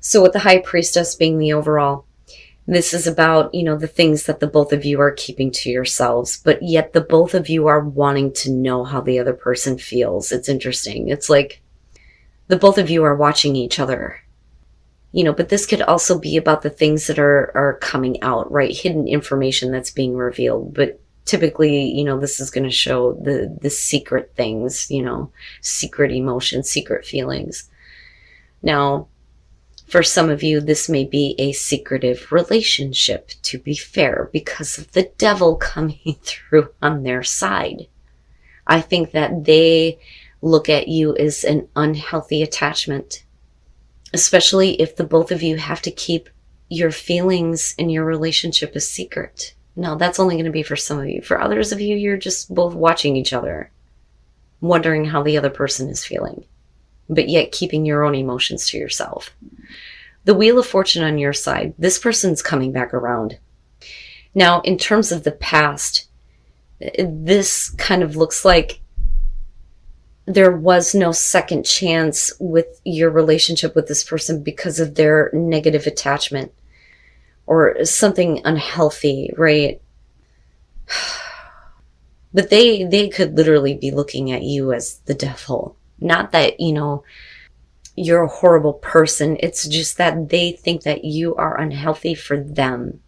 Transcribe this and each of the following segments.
So with the High Priestess being the overall, this is about, the things that the both of you are keeping to yourselves, but yet the both of you are wanting to know how the other person feels. It's interesting. It's like the both of you are watching each other. But this could also be about the things that are coming out, right? Hidden information that's being revealed. But typically, this is going to show the secret things, secret emotions, secret feelings. Now, for some of you, this may be a secretive relationship, to be fair, because of the devil coming through on their side. I think that they look at you as an unhealthy attachment, especially if the both of you have to keep your feelings in your relationship a secret. Now, that's only going to be for some of you. For others of you, you're just both watching each other, wondering how the other person is feeling, but yet keeping your own emotions to yourself. The Wheel of Fortune on your side, this person's coming back around. Now, in terms of the past, this kind of looks like there was no second chance with your relationship with this person because of their negative attachment or something unhealthy, right? But they could literally be looking at you as the devil. Not that, you're a horrible person. It's just that they think that you are unhealthy for them.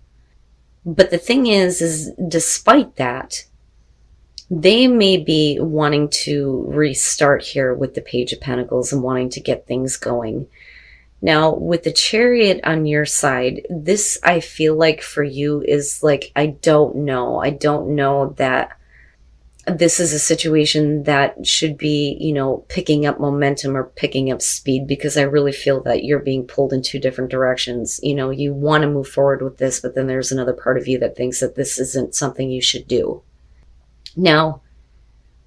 But the thing is despite that, they may be wanting to restart here with the Page of Pentacles and wanting to get things going. Now, with the Chariot on your side, this, I feel like for you is like, I don't know. I don't know that this is a situation that should be, picking up momentum or picking up speed, because I really feel that you're being pulled in two different directions. You want to move forward with this, but then there's another part of you that thinks that this isn't something you should do. Now,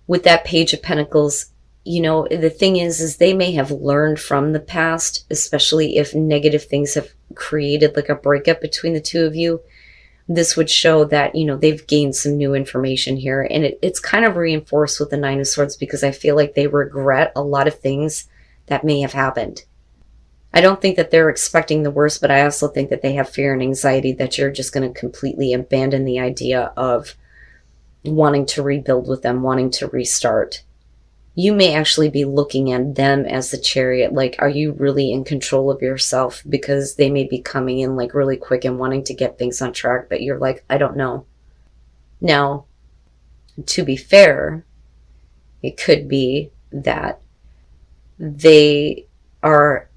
with that Page of Pentacles, the thing is they may have learned from the past, especially if negative things have created like a breakup between the two of you. This would show that, they've gained some new information here. And it's kind of reinforced with the Nine of Swords, because I feel like they regret a lot of things that may have happened. I don't think that they're expecting the worst, but I also think that they have fear and anxiety that you're just going to completely abandon the idea of wanting to rebuild with them, wanting to restart. You may actually be looking at them as the Chariot, like, are you really in control of yourself? Because they may be coming in like really quick and wanting to get things on track, but you're like, I don't know. Now, to be fair, it could be that they are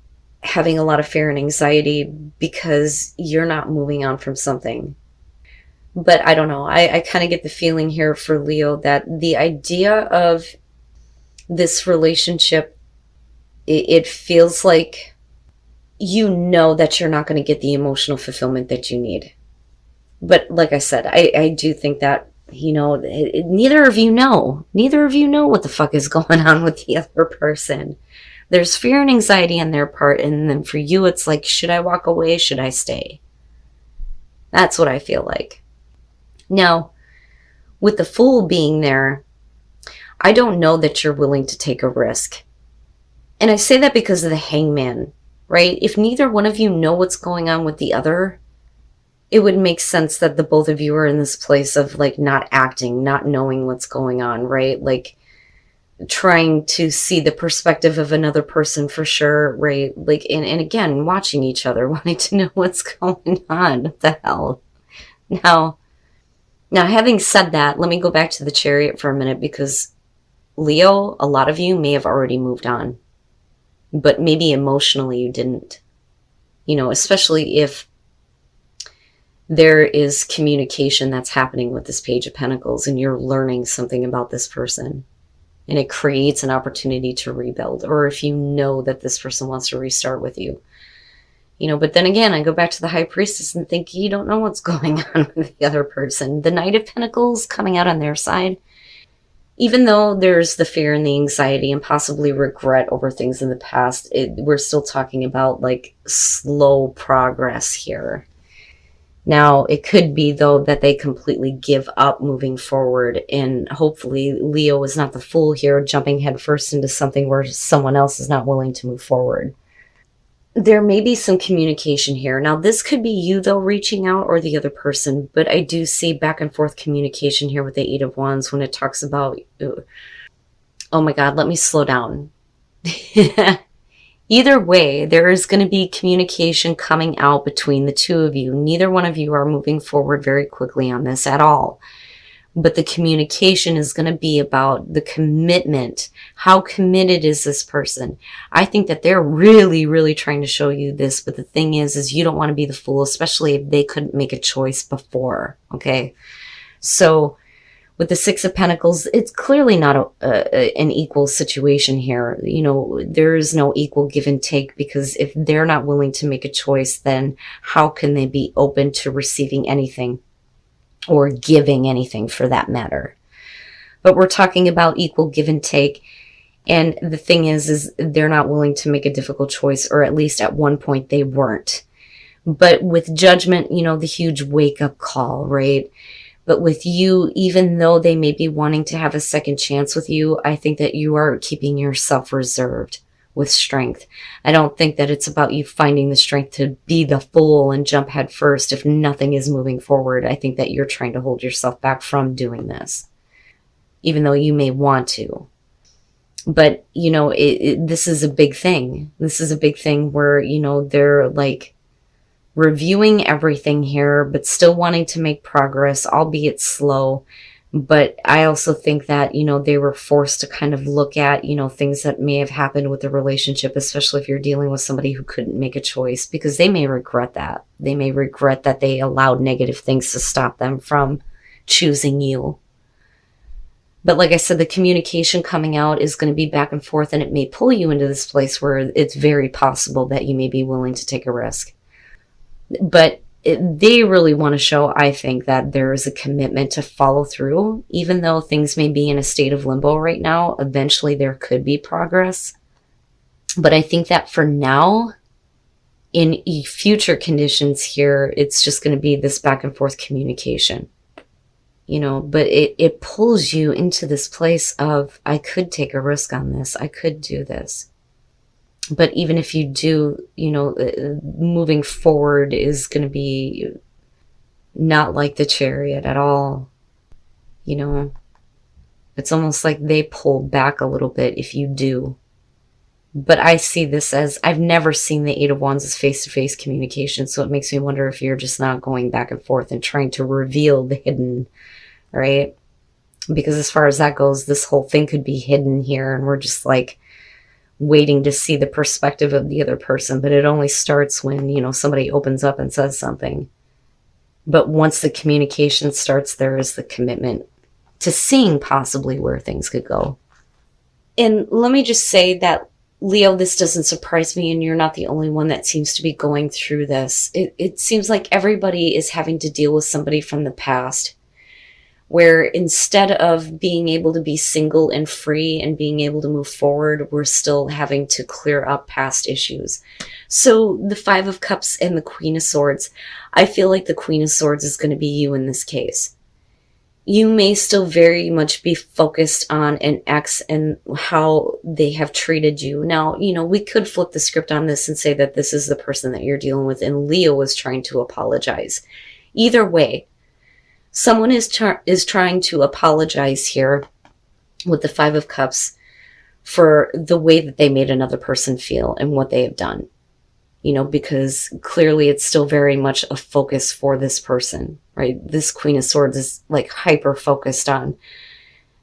having a lot of fear and anxiety because you're not moving on from something. But I don't know. I kind of get the feeling here for Leo that the idea of this relationship, it feels like that you're not going to get the emotional fulfillment that you need. But like I said, I do think that, neither of you know. Neither of you know what the fuck is going on with the other person. There's fear and anxiety on their part, and then for you, it's like, should I walk away? Should I stay? That's what I feel like. Now, with the Fool being there, I don't know that you're willing to take a risk. And I say that because of the Hangman, right? If neither one of you know what's going on with the other, it would make sense that the both of you are in this place of like not acting, not knowing what's going on, right? Like trying to see the perspective of another person for sure, right? Like, and again, watching each other, wanting to know what's going on. What the hell? Now, having said that, let me go back to the Chariot for a minute, because Leo, a lot of you may have already moved on, but maybe emotionally you didn't. Especially if there is communication that's happening with this Page of Pentacles and you're learning something about this person and it creates an opportunity to rebuild, or if you know that this person wants to restart with you. But then again, I go back to the High Priestess and think you don't know what's going on with the other person. The Knight of Pentacles coming out on their side, even though there's the fear and the anxiety and possibly regret over things in the past, we're still talking about like slow progress here. Now, it could be, though, that they completely give up moving forward, and hopefully Leo is not the fool here, jumping headfirst into something where someone else is not willing to move forward. there may be some communication here. Now, this could be you, though, reaching out, or the other person, but I do see back and forth communication here with the Eight of Wands when it talks about, oh my God, let me slow down. Either way, there is going to be communication coming out between the two of you. Neither one of you are moving forward very quickly on this at all. But the communication is going to be about the commitment. How committed is this person? I think that they're really, really trying to show you this. But the thing is you don't want to be the fool, especially if they couldn't make a choice before. Okay. So with the Six of Pentacles, it's clearly not an equal situation here. You know, there is no equal give and take, because if they're not willing to make a choice, then how can they be open to receiving anything? Or giving anything, for that matter. But we're talking about equal give and take. And the thing is they're not willing to make a difficult choice, or at least at one point they weren't. But with Judgment, you know, the huge wake up call, right? But with you, even though they may be wanting to have a second chance with you, I think that you are keeping yourself reserved with strength. I don't think that it's about you finding the strength to be the fool and jump head first if nothing is moving forward. I think that you're trying to hold yourself back from doing this, even though you may want to. But, you know, this is a big thing. This is a big thing where, you know, they're like reviewing everything here, but still wanting to make progress, albeit slow. But I also think that, you know, they were forced to kind of look at, you know, things that may have happened with the relationship, especially if you're dealing with somebody who couldn't make a choice, because they may regret that. They may regret that they allowed negative things to stop them from choosing you. But like I said, the communication coming out is going to be back and forth, and it may pull you into this place where it's very possible that you may be willing to take a risk. But they really want to show, I think, that there is a commitment to follow through. Even though things may be in a state of limbo right now, eventually there could be progress. But I think that for now, in future conditions here, it's just going to be this back and forth communication. You know, but it pulls you into this place of, I could take a risk on this. I could do this. But even if you do, you know, moving forward is going to be not like the Chariot at all. You know, it's almost like they pull back a little bit if you do. But I see this as, I've never seen the Eight of Wands as face-to-face communication. So it makes me wonder if you're just not going back and forth and trying to reveal the hidden, right? Because as far as that goes, this whole thing could be hidden here. And we're just like waiting to see the perspective of the other person, but it only starts when, you know, somebody opens up and says something. But once the communication starts, there is the commitment to seeing possibly where things could go. And let me just say that, Leo, this doesn't surprise me, and you're not the only one that seems to be going through this. It seems like everybody is having to deal with somebody from the past, where instead of being able to be single and free and being able to move forward, we're still having to clear up past issues. So the Five of Cups and the Queen of Swords, I feel like the Queen of Swords is going to be you in this case. You may still very much be focused on an ex and how they have treated you. Now, you know, we could flip the script on this and say that this is the person that you're dealing with and Leo is trying to apologize. Either way, someone is trying to apologize here with the Five of Cups for the way that they made another person feel and what they have done. You know, because clearly it's still very much a focus for this person, right? This Queen of Swords is like hyper focused on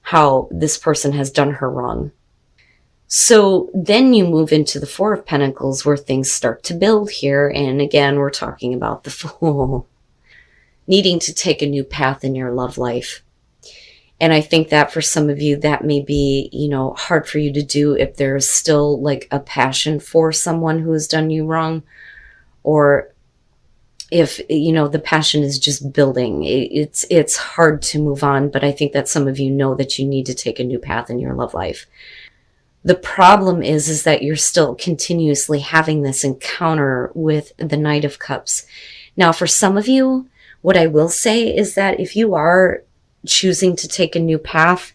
how this person has done her wrong. So then you move into the Four of Pentacles where things start to build here. And again, we're talking about the Fool needing to take a new path in your love life. And I think that for some of you, that may be, you know, hard for you to do if there's still like a passion for someone who has done you wrong, or if, you know, the passion is just building. It's hard to move on, but I think that some of you know that you need to take a new path in your love life. The problem is that you're still continuously having this encounter with the Knight of Cups. Now, for some of you, what I will say is that if you are choosing to take a new path,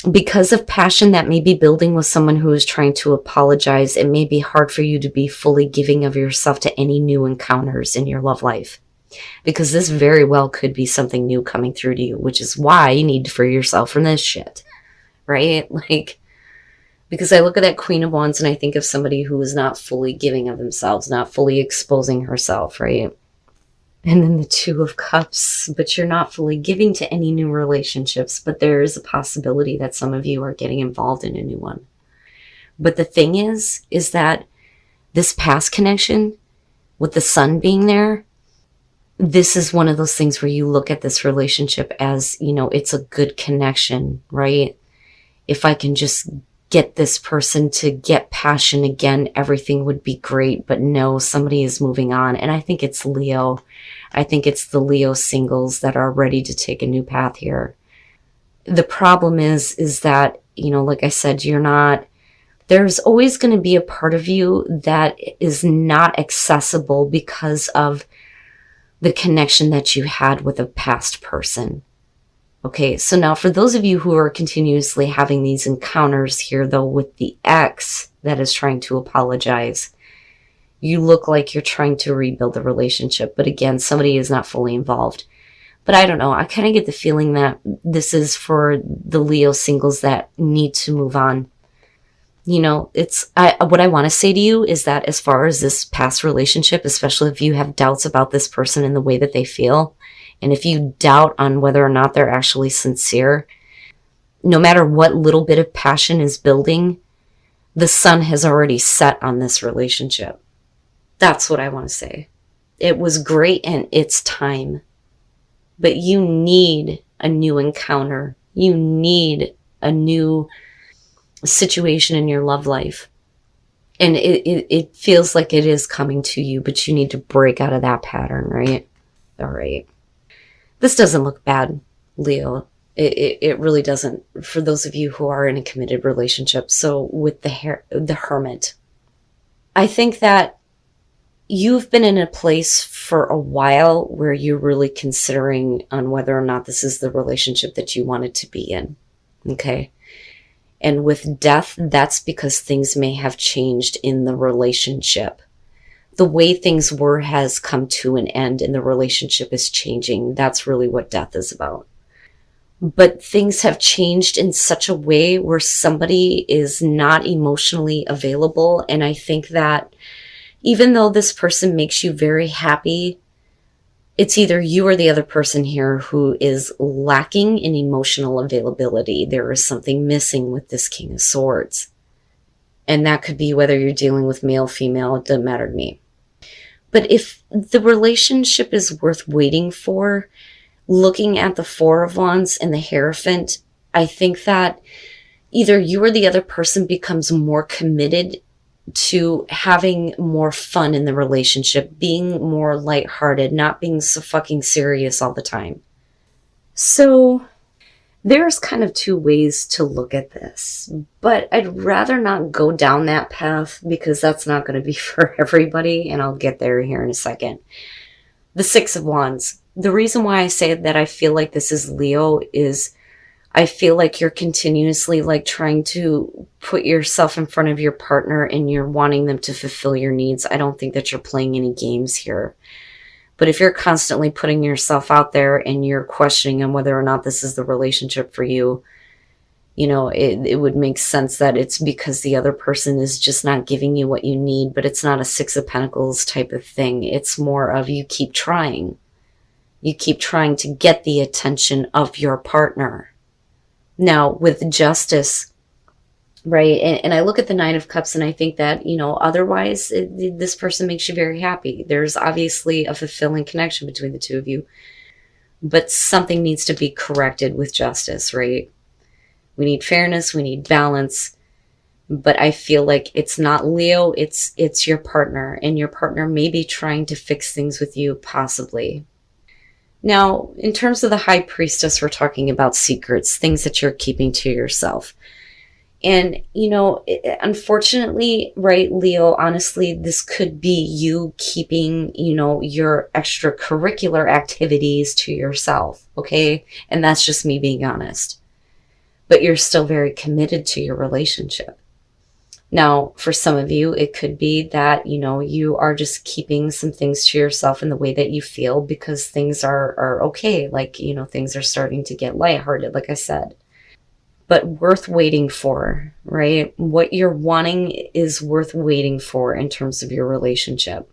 Because of passion that may be building with someone who is trying to apologize, it may be hard for you to be fully giving of yourself to any new encounters in your love life. Because this very well could be something new coming through to you, which is why you need to free yourself from this shit. Right? Like, because I look at that Queen of Wands and I think of somebody who is not fully giving of themselves, not fully exposing herself, right? And then the Two of Cups, but you're not fully giving to any new relationships, but there is a possibility that some of you are getting involved in a new one. But the thing is that this past connection with the Sun being there, this is one of those things where you look at this relationship as, you know, it's a good connection, right? If I can just get this person to get passion again, everything would be great. But no, somebody is moving on. And I think it's Leo. I think it's the Leo singles that are ready to take a new path here. The problem is that, you know, like I said, there's always going to be a part of you that is not accessible because of the connection that you had with a past person. Okay, so now for those of you who are continuously having these encounters here, though, with the ex that is trying to apologize, you look like you're trying to rebuild the relationship. But again, somebody is not fully involved. But I don't know. I kind of get the feeling that this is for the Leo singles that need to move on. You know, what I want to say to you is that as far as this past relationship, especially if you have doubts about this person and the way that they feel, and if you doubt on whether or not they're actually sincere, no matter what little bit of passion is building, the sun has already set on this relationship. That's what I want to say. It was great and it's time. But you need a new encounter. You need a new situation in your love life. And it feels like it is coming to you, but you need to break out of that pattern, right? All right. This doesn't look bad, Leo. It really doesn't, for those of you who are in a committed relationship. So with the Hermit, I think that you've been in a place for a while where you're really considering on whether or not this is the relationship that you wanted to be in. Okay. And with Death, that's because things may have changed in the relationship. The way things were has come to an end and the relationship is changing. That's really what Death is about. But things have changed in such a way where somebody is not emotionally available. And I think that even though this person makes you very happy, it's either you or the other person here who is lacking in emotional availability. There is something missing with this King of Swords. And that could be whether you're dealing with male, female, it doesn't matter to me. But if the relationship is worth waiting for, looking at the Four of Wands and the Hierophant, I think that either you or the other person becomes more committed to having more fun in the relationship, being more lighthearted, not being so fucking serious all the time. So there's kind of two ways to look at this, but I'd rather not go down that path because that's not going to be for everybody, and I'll get there here in a second. The Six of Wands. The reason why I say that I feel like this is Leo is I feel like you're continuously like trying to put yourself in front of your partner and you're wanting them to fulfill your needs. I don't think that you're playing any games here. But if you're constantly putting yourself out there and you're questioning on whether or not this is the relationship for you, you know, it would make sense that it's because the other person is just not giving you what you need, but it's not a Six of Pentacles type of thing. It's more of you keep trying. You keep trying to get the attention of your partner. Now, with Justice, right, and I look at the Nine of Cups and I think that, you know, otherwise this person makes you very happy. There's obviously a fulfilling connection between the two of you, but something needs to be corrected with Justice, right? We need fairness, we need balance, but I feel like it's not Leo, it's your partner, and your partner may be trying to fix things with you, possibly. Now, in terms of the High Priestess, we're talking about secrets, things that you're keeping to yourself. And, you know, unfortunately, right, Leo, honestly, this could be you keeping, you know, your extracurricular activities to yourself, okay? And that's just me being honest. but you're still very committed to your relationship. Now, for some of you, it could be that, you are just keeping some things to yourself in the way that you feel because things are okay. Like, things are starting to get lighthearted, like I said. But worth waiting for, right? What you're wanting is worth waiting for in terms of your relationship.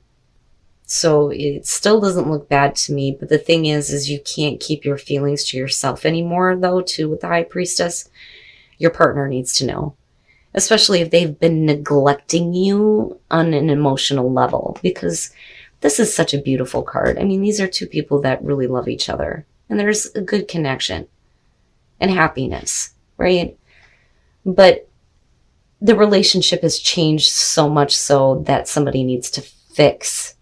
So it still doesn't look bad to me, but the thing is you can't keep your feelings to yourself anymore, though, too, with the High Priestess. Your partner needs to know, especially if they've been neglecting you on an emotional level, because this is such a beautiful card. I mean, these are two people that really love each other, and there's a good connection and happiness, right? But the relationship has changed so much so that somebody needs to fix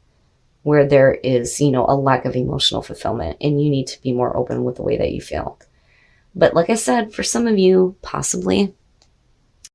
where there is, a lack of emotional fulfillment, and you need to be more open with the way that you feel. But like I said, for some of you, possibly,